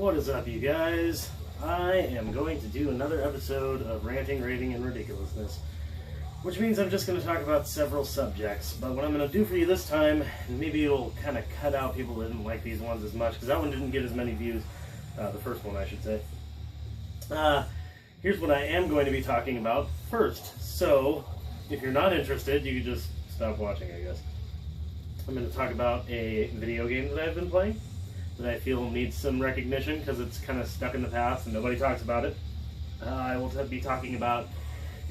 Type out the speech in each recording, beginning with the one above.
What is up, you guys? I am going to do another episode of Ranting, Raving, and Ridiculousness, which means I'm just going to talk about several subjects. But what I'm going to do for you this time, and maybe it'll kind of cut out people that didn't like these ones as much, because that one didn't get as many views, the first one I should say. Here's what I am going to be talking about first. So, if you're not interested, you can just stop watching, I guess. I'm going to talk about a video game that I've been playing that I feel needs some recognition because it's kind of stuck in the past and nobody talks about it. I will be talking about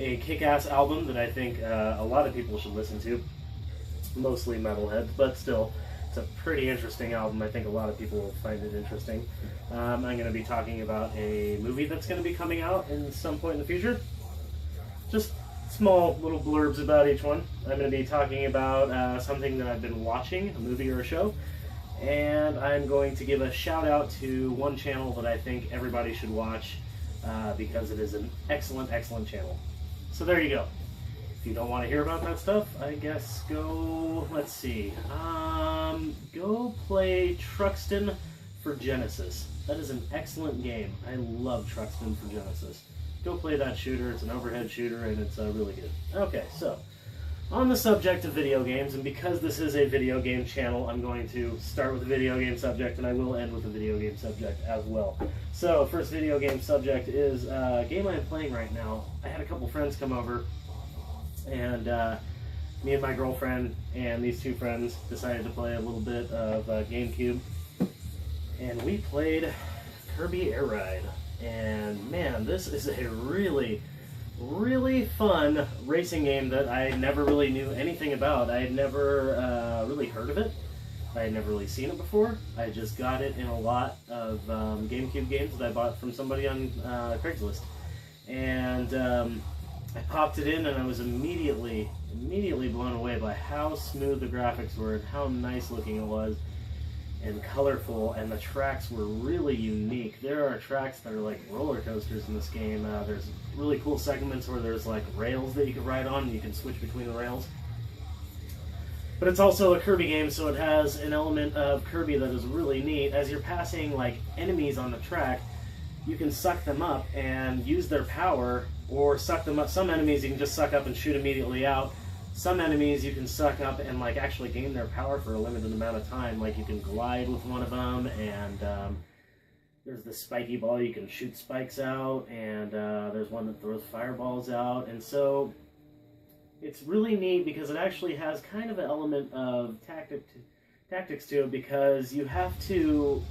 a kick-ass album that I think a lot of people should listen to, mostly metalheads, but still, it's a pretty interesting album. I think a lot of people will find it interesting. I'm going to be talking about a movie that's going to be coming out in some point in the future. Just small little blurbs about each one. I'm going to be talking about something that I've been watching, a movie or a show, and I'm going to give a shout out to one channel that I think everybody should watch because it is an excellent, excellent channel. So there you go. If you don't want to hear about that stuff, I guess go, let's see, go play Truxton for Genesis. That is an excellent game. I love Truxton for Genesis. Go play that shooter. It's an overhead shooter, and it's really good. Okay, so, on the subject of video games, and because this is a video game channel, I'm going to start with a video game subject, and I will end with a video game subject as well. So, first video game subject is a game I'm playing right now. I had a couple friends come over, and me and my girlfriend and these two friends decided to play a little bit of GameCube, and we played Kirby Air Ride. And man, this is a really, really fun racing game that I never really knew anything about. I had never really heard of it. I had never really seen it before. I just got it in a lot of GameCube games that I bought from somebody on Craigslist. And I popped it in, and I was immediately blown away by how smooth the graphics were and how nice looking it was and colorful, and the tracks were really unique. There are tracks that are like roller coasters in this game. There's really cool segments where there's like rails that you can ride on and you can switch between the rails. But it's also a Kirby game, so it has an element of Kirby that is really neat. As you're passing like enemies on the track, you can suck them up and use their power, or suck them up. Some enemies you can just suck up and shoot immediately out. Some enemies you can suck up and like actually gain their power for a limited amount of time. Like you can glide with one of them, and there's the spiky ball, you can shoot spikes out, and there's one that throws fireballs out. And so it's really neat because it actually has kind of an element of tactics to it, because you have to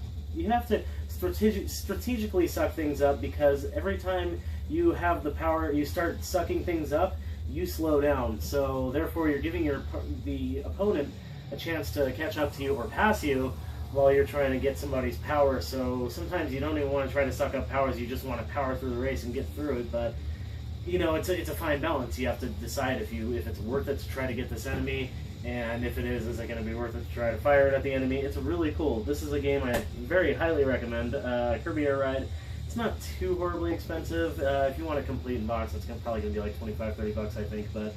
strategically suck things up, because every time you have the power, you start sucking things up, you slow down. So therefore you're giving the opponent a chance to catch up to you or pass you while you're trying to get somebody's power. So sometimes you don't even want to try to suck up powers, you just want to power through the race and get through it. But you know, it's a fine balance. You have to decide if it's worth it to try to get this enemy, and if it is it going to be worth it to try to fire it at the enemy. It's really cool. This is a game I very highly recommend. Kirby Air Ride. It's not too horribly expensive. If you want a complete in box, it's probably going to be like $25-30 I think, but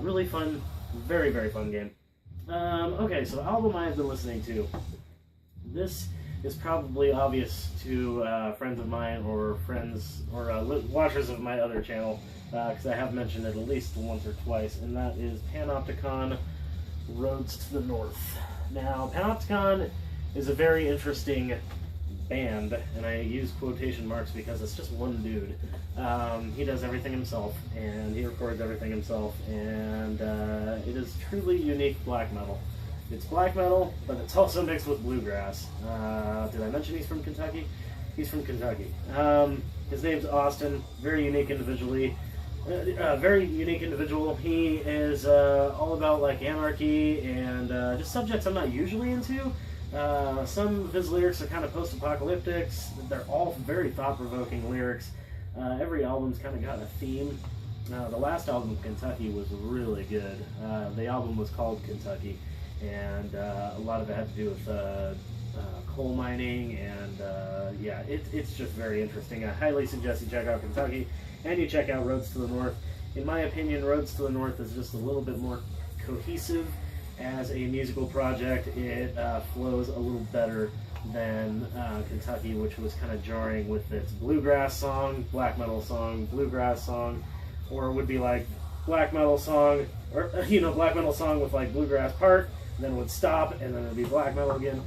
really fun, very, very fun game. Okay, so the album I've been listening to. This is probably obvious to friends of mine or friends or watchers of my other channel, because I have mentioned it at least once or twice, and that is Panopticon Roads to the North. Now, Panopticon is a very interesting band, and I use quotation marks because it's just one dude. He does everything himself, and he records everything himself, and it is truly unique black metal. It's black metal, but it's also mixed with bluegrass. Did I mention he's from Kentucky? He's from Kentucky. His name's Austin. Very unique individually. Very unique individual. He is all about like anarchy and just subjects I'm not usually into. Some of his lyrics are kind of post-apocalyptic. They're all very thought-provoking lyrics. Every album's kind of got a theme. The last album, Kentucky, was really good. The album was called Kentucky, and a lot of it had to do with coal mining, and yeah, it's just very interesting. I highly suggest you check out Kentucky, and you check out Roads to the North. In my opinion, Roads to the North is just a little bit more cohesive as a musical project. It flows a little better than Kentucky, which was kind of jarring with its bluegrass song, black metal song, bluegrass song, or it would be like black metal song, or black metal song with like bluegrass part, then would stop, and then it'd be black metal again.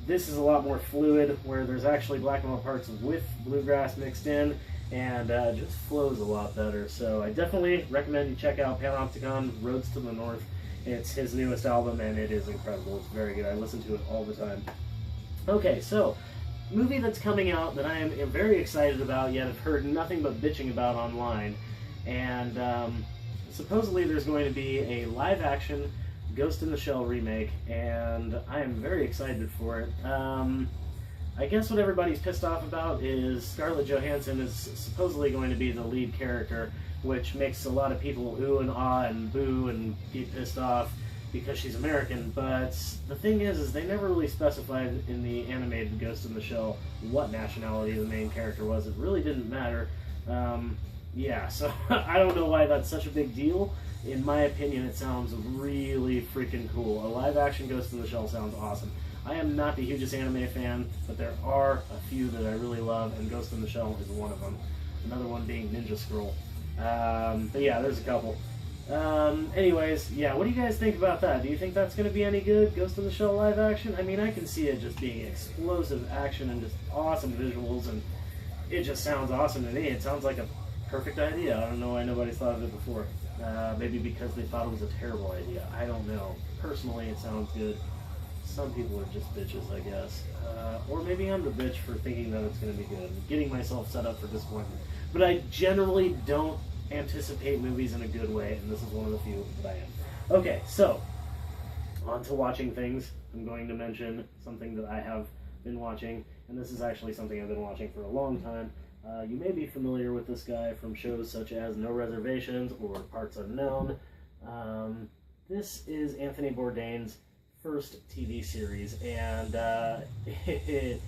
This is a lot more fluid, where there's actually black metal parts with bluegrass mixed in, and just flows a lot better. So I definitely recommend you check out Panopticon, Roads to the North. It's his newest album, and it is incredible. It's very good. I listen to it all the time. Okay, so, movie that's coming out that I am very excited about, yet I've heard nothing but bitching about online, and supposedly there's going to be a live-action Ghost in the Shell remake, and I am very excited for it. I guess what everybody's pissed off about is Scarlett Johansson is supposedly going to be the lead character, which makes a lot of people ooh and ah and boo and be pissed off because she's American. But the thing is they never really specified in the animated Ghost in the Shell what nationality the main character was. It really didn't matter. Yeah, so I don't know why that's such a big deal. In my opinion, it sounds really freaking cool. A live-action Ghost in the Shell sounds awesome. I am not the hugest anime fan, but there are a few that I really love, and Ghost in the Shell is one of them. Another one being Ninja Scroll. But yeah, there's a couple. Anyways, yeah, what do you guys think about that? Do you think that's going to be any good, Ghost in the Shell live action? I mean, I can see it just being explosive action and just awesome visuals, and it just sounds awesome to me. It sounds like a perfect idea. I don't know why nobody's thought of it before. Maybe because they thought it was a terrible idea. I don't know. Personally, it sounds good. Some people are just bitches, I guess. Or maybe I'm the bitch for thinking that it's going to be good. Getting myself set up for disappointment. But I generally don't anticipate movies in a good way, and this is one of the few that I am. Okay, so, on to watching things. I'm going to mention something that I have been watching, and this is actually something I've been watching for a long time. You may be familiar with this guy from shows such as No Reservations or Parts Unknown. This is Anthony Bourdain's first TV series, and it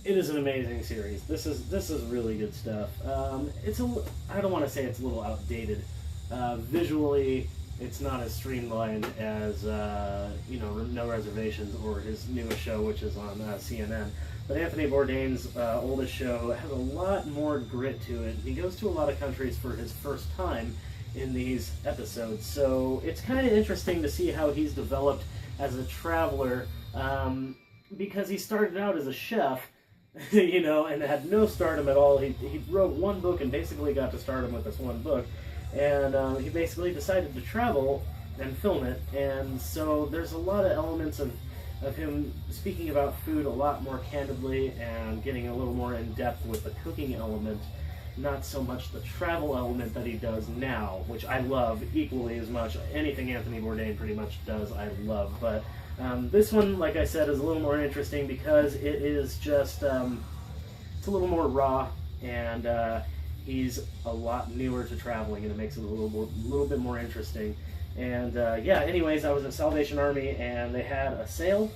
is an amazing series. This is really good stuff. I don't want to say it's a little outdated. Visually, it's not as streamlined as No Reservations or his newest show, which is on CNN. But Anthony Bourdain's oldest show has a lot more grit to it. He goes to a lot of countries for his first time in these episodes, so it's kind of interesting to see how he's developed as a traveler, because he started out as a chef, and had no stardom at all. He wrote one book and basically got to stardom with this one book, and he basically decided to travel and film it, and so there's a lot of elements of him speaking about food a lot more candidly and getting a little more in depth with the cooking element, not so much the travel element that he does now, which I love equally as much. Anything Anthony Bourdain pretty much does, I love. But this one, like I said, is a little more interesting because it is just, it's a little more raw, and he's a lot newer to traveling, and it makes it a little bit more interesting. And yeah, anyways, I was at Salvation Army, and they had a sale,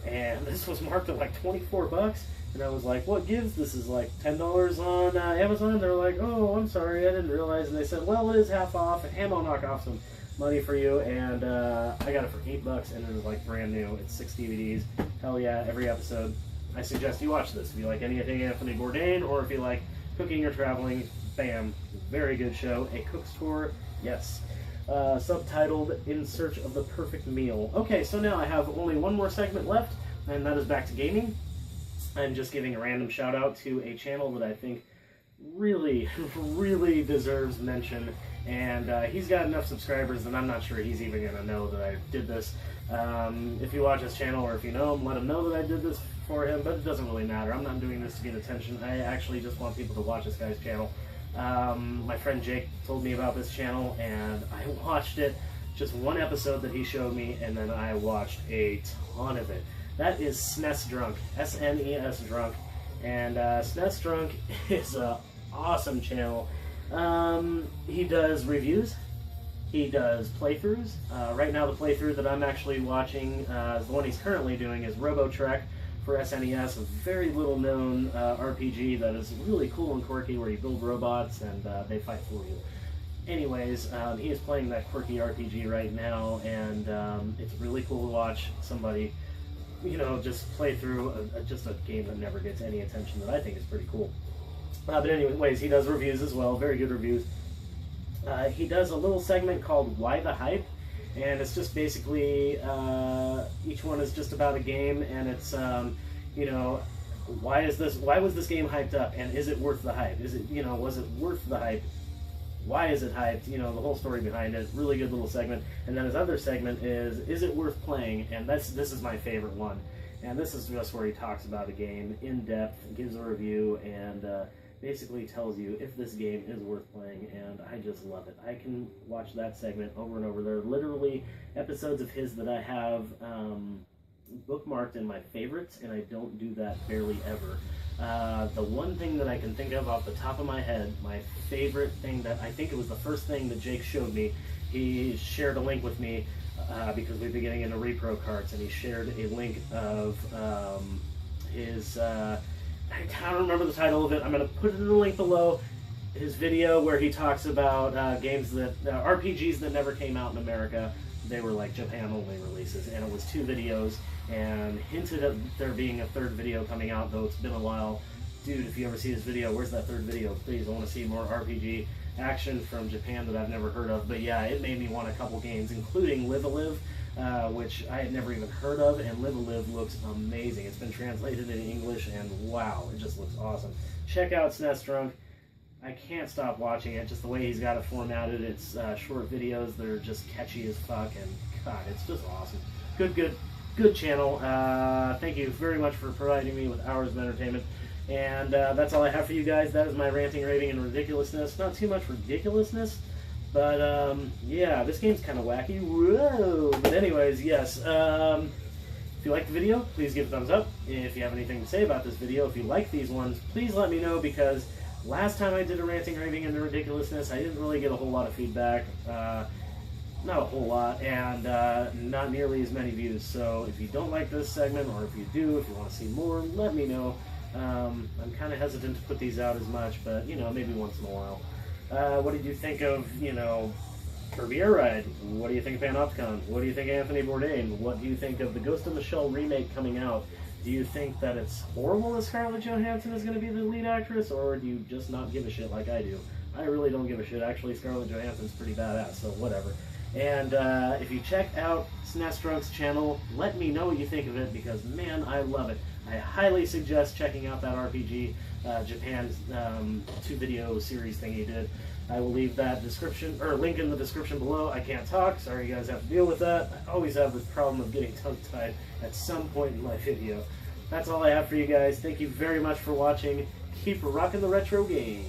and this was marked at like 24 bucks. And I was like, what gives? This is like $10 on Amazon. They're like, oh, I'm sorry, I didn't realize. And they said, well, it is half off, and I'll knock off some money for you. And I got it for $8, and it was like brand new. It's 6 DVDs. Hell yeah, every episode. I suggest you watch this. If you like anything Anthony Bourdain, or if you like cooking or traveling, bam, very good show. A cook's tour, yes. Subtitled In Search of the Perfect Meal. Okay, so now I have only one more segment left, and that is back to gaming. I'm just giving a random shout out to a channel that I think really deserves mention, and he's got enough subscribers that I'm not sure he's even going to know that I did this. If you watch his channel, or if you know him, let him know that I did this for him, but it doesn't really matter. I'm not doing this to get attention. I actually just want people to watch this guy's channel. My friend Jake told me about this channel, and I watched it, just one episode that he showed me, and then I watched a ton of it. That is SNES Drunk, S-N-E-S Drunk, and SNES Drunk is an awesome channel. He does reviews, he does playthroughs. Right now the playthrough that I'm actually watching, the one he's currently doing, is RoboTrek for SNES, a very little known RPG that is really cool and quirky, where you build robots and they fight for you. Anyways, he is playing that quirky RPG right now, and it's really cool to watch somebody you know, just play through just a game that never gets any attention that I think is pretty cool. But anyways, he does reviews as well, very good reviews. He does a little segment called Why the Hype, and it's just basically, each one is just about a game, and it's, you know, why was this game hyped up, and is it worth the hype? Is it, you know, was it worth the hype? Why is it hyped? You know, the whole story behind it. Really good little segment. And then his other segment is it worth playing? And this is my favorite one. And this is just where he talks about a game in depth, gives a review, and basically tells you if this game is worth playing. And I just love it. I can watch that segment over and over. There are literally episodes of his that I have bookmarked in my favorites, and I don't do that barely ever. The one thing that I can think of off the top of my head, my favorite thing that I think it was the first thing that Jake showed me, he shared a link with me because we've been getting into repro carts, and he shared a link of his, I don't remember the title of it, I'm going to put it in the link below, his video where he talks about games that, RPGs that never came out in America. They were like Japan only releases, and it was 2 videos, and hinted at there being a 3rd video coming out, though it's been a while. Dude, if you ever see this video, where's that 3rd video? Please, I want to see more RPG action from Japan that I've never heard of. But yeah, it made me want a couple games, including Live a Live, which I had never even heard of, and Live a Live looks amazing. It's been translated into English, and wow, it just looks awesome. Check out SNES Drunk. I can't stop watching it, just the way he's got it formatted. It's short videos that are just catchy as fuck, and God, it's just awesome. Good channel. Thank you very much for providing me with hours of entertainment. And that's all I have for you guys. That is my ranting, raving, and ridiculousness. Not too much ridiculousness, but yeah, this game's kind of wacky. Whoa! But anyways, yes. If you liked the video, please give a thumbs up. If you have anything to say about this video, if you like these ones, please let me know, because last time I did a ranting, raving, and the ridiculousness, I didn't really get a whole lot of feedback. Not a whole lot, and not nearly as many views. So if you don't like this segment, or if you do, if you want to see more, let me know. I'm kind of hesitant to put these out as much, but, you know, maybe once in a while. What did you think of, you know, Kirby Air Ride? What do you think of Panopticon? What do you think of Anthony Bourdain? What do you think of the Ghost in the Shell remake coming out? Do you think that it's horrible that Scarlett Johansson is going to be the lead actress, or do you just not give a shit like I do? I really don't give a shit. Actually, Scarlett Johansson's pretty badass, so whatever. And if you check out SNES Drunk's channel, let me know what you think of it, because, man, I love it. I highly suggest checking out that RPG Japan's 2-video series thing he did. I will leave that description, or link in the description below. I can't talk. Sorry you guys have to deal with that. I always have this problem of getting tongue-tied at some point in my video. That's all I have for you guys. Thank you very much for watching. Keep rocking the retro game.